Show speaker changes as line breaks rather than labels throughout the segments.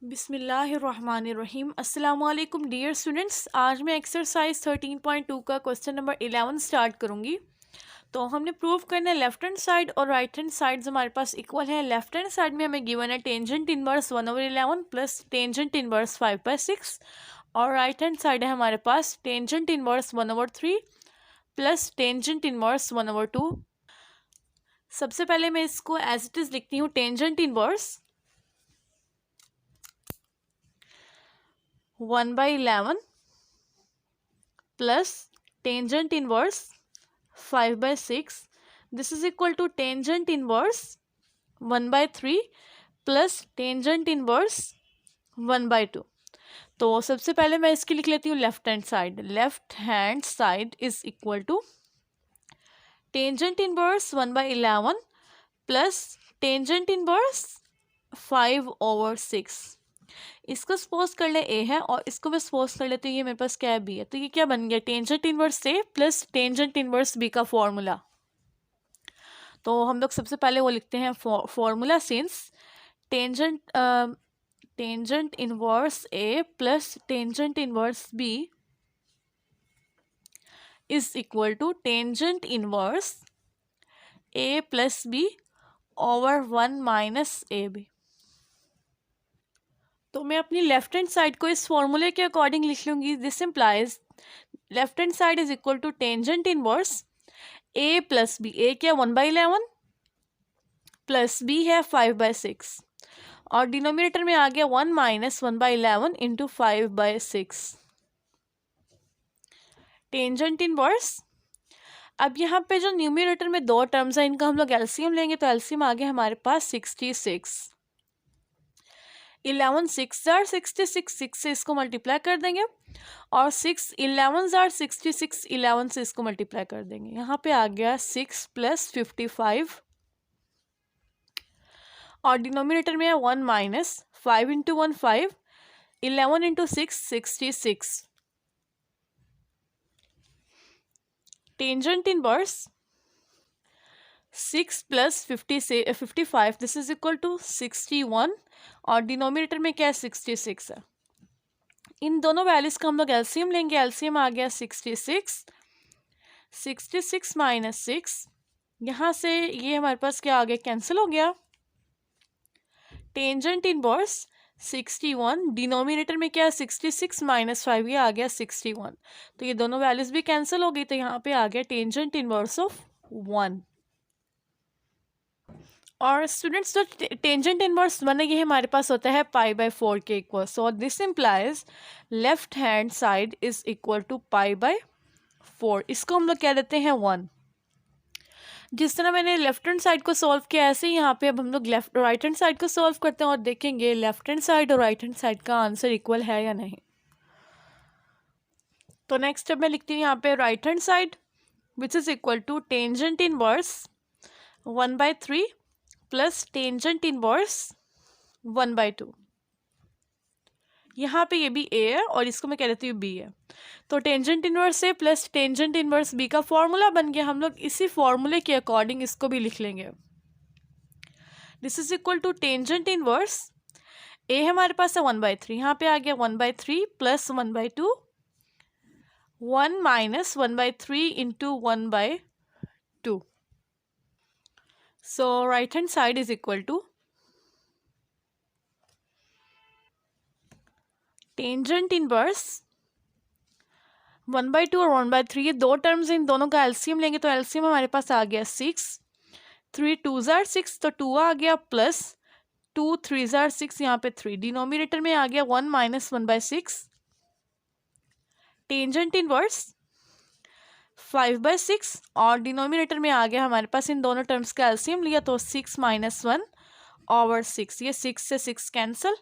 बिस्मिल्लाहिर्रहमानिर्रहीम। अस्सलाम वालेकुम डियर स्टूडेंट्स। आज मैं एक्सरसाइज 13.2 का क्वेश्चन नंबर 11 स्टार्ट करूंगी। तो हमने प्रूव करना है लेफ्ट हैंड साइड और राइट हैंड साइड हमारे पास इक्वल है। लेफ्ट हैंड साइड में हमें गिवन है tangent inverse 1/11 plus tangent inverse 5/6 और राइट हैंड साइड है हमारे पास tangent inverse 1/3 plus tangent inverse 1/2। सबसे पहले मैं इसको एज इट इज लिखती हूँ। Tangent inverse 1/11 plus tangent inverse 5/6. This is equal to tangent inverse 1/3 plus tangent inverse 1/2. तो सबसे पहले मैं इसकी लिख लेती हूँ left hand side. Left hand side is equal to tangent inverse 1/11 plus tangent inverse 5/6। इसको सपोज कर ले ए है और इसको मैं सपोज कर लेती हूँ ये मेरे पास क्या है बी है। तो ये क्या बन गया tangent inverse A plus tangent inverse B का फॉर्मूला। तो हम लोग सबसे पहले वो लिखते हैं formula since tangent inverse A plus tangent inverse B is equal to tangent inverse A plus B over 1 minus A B. तो मैं अपनी लेफ्ट हैंड साइड को इस फॉर्मूले के अकॉर्डिंग लिख लूँगी। This implies left hand side is equal to tangent inverse A plus B. A क्या 1/11 प्लस बी है 5/6 और डिनोमिनेटर में आ गया 1 माइनस 1/11 इंटू 5/6 टेंजेंट इनवर्स। अब यहाँ पे जो न्यूमिनेटर में दो टर्म्स हैं इनका हम लोग एलसीएम लेंगे। तो एलसीएम आ गया हमारे पास 66। 11 6 जार 66, 6 से इसको मल्टीप्लाई कर देंगे और 6 11 जार 66, 11 से इसको मल्टीप्लाई कर देंगे। यहाँ पे आ गया 6 प्लस 55 और डिनोमिनेटर में है 1 minus 5 into 1 5, 11 into 6 66। Tangent inverse 6 plus 55 this is equal to 61 और डिनोमिनेटर में क्या है 66 है। इन दोनों वैल्यूज का हम लोग एलसीएम लेंगे। एलसीएम आ गया 66, 66 माइनस 6, यहाँ से ये हमारे पास क्या आ गया कैंसिल हो गया। टेंजेंट इनवर्स 61 डिनोमिनेटर में क्या है 66 माइनस 5, ये आ गया 61। तो ये दोनों वैल्यूज भी कैंसिल हो गई। तो यहाँ पे आ गया टेंजेंट इनवर्स ऑफ 1। और स्टूडेंट्स जो टेंजेंट इनवर्स 1 है ये हमारे पास होता है π/4 के इक्वल। So this implies left hand side is equal to π/4। इसको हम लोग कह देते हैं 1। जिस तरह मैंने लेफ्ट हैंड साइड को सॉल्व किया ऐसे ही यहाँ पे अब हम लोग राइट हैंड साइड को सॉल्व करते हैं और देखेंगे लेफ्ट हैंड साइड और राइट हैंड साइड का आंसर इक्वल है या नहीं। तो नेक्स्ट अब मैं लिखती हूँ यहाँ पे right hand side which is equal to tangent inverse 1/3 plus tangent inverse 1/2। यहाँ पे ये भी ए है और इसको मैं कह देती हूँ बी है। तो tangent inverse A plus tangent inverse B का फॉर्मूला बन गया। हम लोग इसी फॉर्मूले के अकॉर्डिंग इसको भी लिख लेंगे। This is equal to tangent inverse A हमारे पास है 1/3, यहाँ पे आ गया 1/3 plus 1/2, 1 minus 1/3 into 1/2। So right hand side is equal to tangent inverse 1/2 और 1/3 ये दो टर्म्स इन दोनों का एलसीएम लेंगे। तो एलसीएम हमारे पास आ गया 6, 3 2 जार 6 तो 2 आ गया प्लस 2 3 जार 6 यहाँ पे 3। डिनोमिनेटर में आ गया 1 माइनस 1/6 टेंजेंट इनवर्स 5/6 और डिनोमिनेटर में आ गया हमारे पास इन दोनों टर्म्स का एलसीएम लिया तो 6 माइनस 1 ओवर 6, ये 6 से 6 cancel.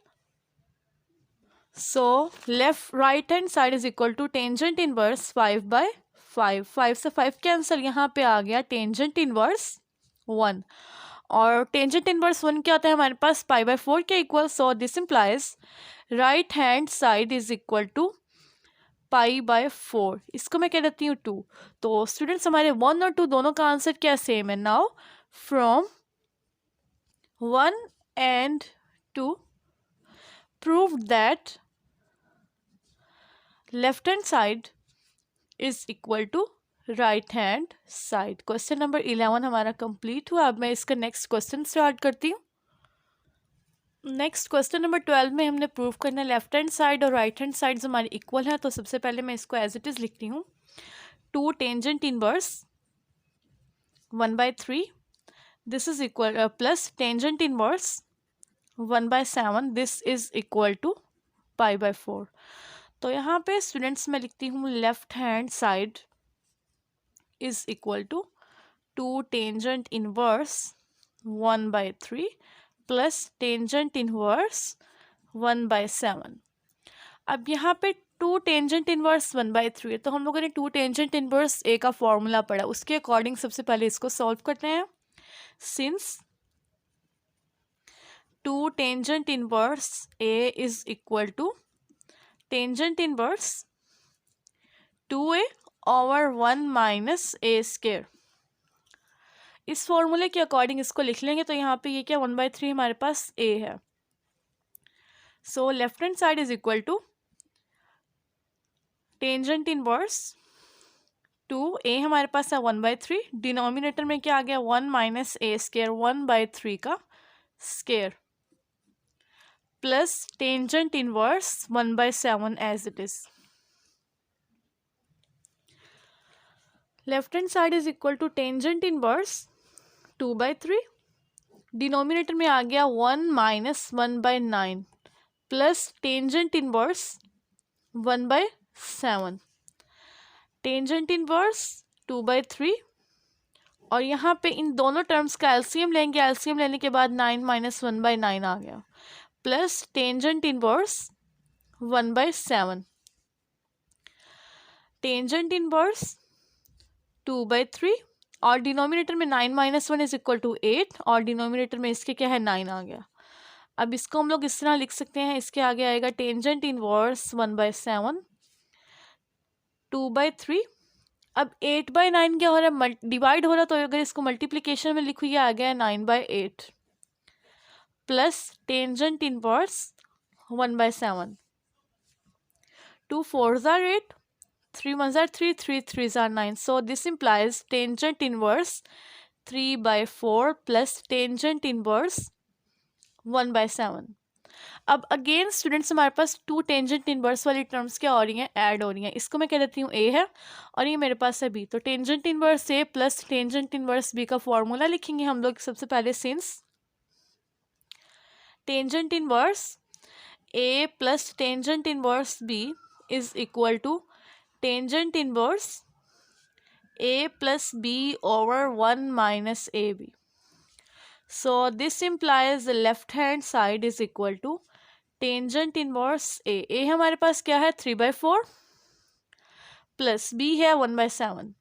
So left right hand side is equal to tangent inverse 5/5, 5 से 5 कैंसल, यहाँ पे आ गया टेंजेंट इनवर्स 1 और टेंजेंट इनवर्स 1 क्या होता है हमारे पास π/4 के इक्वल। So this implies right hand side is equal to π/4। इसको मैं कह देती हूँ 2। तो स्टूडेंट्स हमारे 1 और 2 दोनों का आंसर क्या सेम है। Now from 1 and 2 prove that left hand side is equal to right hand side. Question number 11 हमारा कंप्लीट हुआ। अब मैं इसका नेक्स्ट क्वेश्चन स्टार्ट करती हूँ। नेक्स्ट क्वेश्चन नंबर 12 में हमने प्रूव करना है लेफ्ट हैंड साइड और राइट हैंड साइड्स हमारी इक्वल है। तो सबसे पहले मैं इसको एज इट इज़ लिखती हूँ। 2 tangent inverse 1/3 this is equal plus tangent inverse 1/7 this is equal to π/4। तो यहाँ पे स्टूडेंट्स मैं लिखती हूँ left hand side is equal to 2 tangent inverse 1/3 plus tangent inverse 1/7। अब यहाँ पे 2 टेंजेंट इनवर्स 1/3 है, तो हम लोगों ने 2 टेंजेंट इनवर्स ए का फॉर्मूला पढ़ा, उसके अकॉर्डिंग सबसे पहले इसको सॉल्व करते हैं। Since 2 tangent inverse A is equal to tangent inverse 2a over 1 minus A square. इस फॉर्मूले के अकॉर्डिंग इसको लिख लेंगे। तो यहाँ पे ये क्या 1/3 हमारे पास a है। So left hand side is equal to tangent inverse 2a हमारे पास है 1/3, डिनोमिनेटर में क्या आ गया 1 माइनस ए स्क्वायर 1/3 का square plus tangent inverse 1/7 as it is. Left hand side is equal to tangent inverse 2/3, denominator में आ गया 1 minus 1/9 plus tangent inverse 1/7। Tangent inverse 2/3 और यहाँ पे इन दोनों टर्म्स का एलसीएम लेंगे। एलसीएम लेने के बाद 9 माइनस 1/9 आ गया plus tangent inverse 1/7। Tangent inverse 2/3 और डिनोमिनेटर में 9 माइनस 1 इज इक्वल टू 8 और डिनोमिनेटर में इसके क्या है 9 आ गया। अब इसको हम लोग इस तरह लिख सकते हैं, इसके आगे आएगा टेंजेंट इनवर्स 1/7 2/3। अब 8/9 क्या हो रहा है डिवाइड हो रहा है, तो अगर इसको मल्टीप्लिकेशन में लिखूँ ये आ गया 9/8 plus tangent inverse 1/7। 2 4s are 8, 3 1s are 3, 3 3s are 9. So this implies tangent inverse 3/4 plus tangent inverse 1/7. अब अगेन स्टूडेंट्स हमारे पास 2 टेंजेंट इनवर्स वाली टर्म्स क्या हो रही हैं ऐड हो रही हैं। इसको मैं कह देती हूँ ए है और ये मेरे पास है बी। तो tangent inverse A plus tangent inverse B का फॉर्मूला लिखेंगे हम लोग सबसे पहले। Since tangent inverse A plus tangent inverse B is equal to tangent inverse a plus b over 1 minus ab. So this implies the left hand side is equal to tangent inverse a. a हमारे पास क्या है 3/4 plus b है 1/7।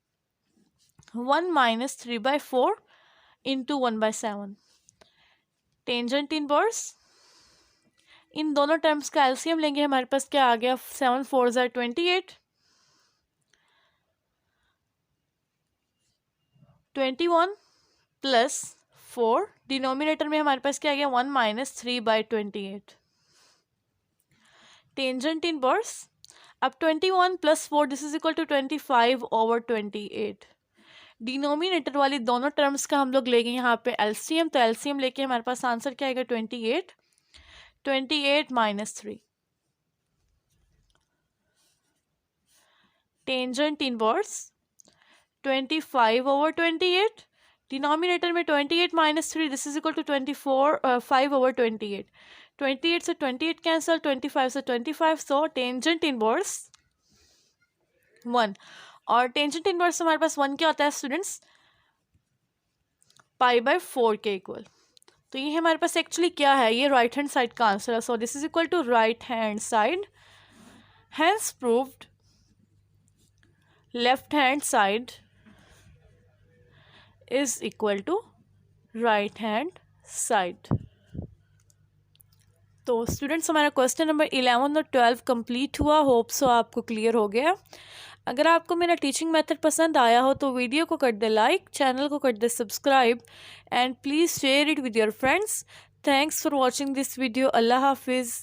1 minus 3/4 into 1/7। Tangent inverse इन दोनों terms का LCM लेंगे, हमारे पास क्या आ गया 7 4s are 28, 21 प्लस 4 डिनोमिनेटर में हमारे पास क्या आ गया 1 माइनस 3/28। टेंजेंट इनवर्स अब 21 plus 4 this is equal to 25 over 28। Denominator वाली दोनों टर्म्स का हम लोग लेंगे यहाँ पे एलसीएम। तो एलसीएम लेके हमारे पास आंसर क्या आएगा 28 minus 3। Tangent inverse 25 over 28, denominator में 28 minus 3 this is equal to 5 over 28। 28 से 28 कैंसल, 25 से 25, सो टेंजेंट इनवर्स 1 और टेंजेंट इनवर्स हमारे पास 1 क्या होता है स्टूडेंट्स π/4 के इक्वल। तो ये हमारे पास एक्चुअली क्या है, ये राइट हैंड साइड का आंसर है। So this is equal to right hand side, hence proved left hand side is equal to right hand side. तो स्टूडेंट्स हमारा क्वेश्चन नंबर 11 और 12 कंप्लीट हुआ। होप सो आपको क्लियर हो गया। अगर आपको मेरा टीचिंग मेथड पसंद आया हो तो वीडियो को कर दे लाइक, चैनल को कर दे subscribe and please share it with your friends. Thanks for watching this video. अल्लाह हाफिज़।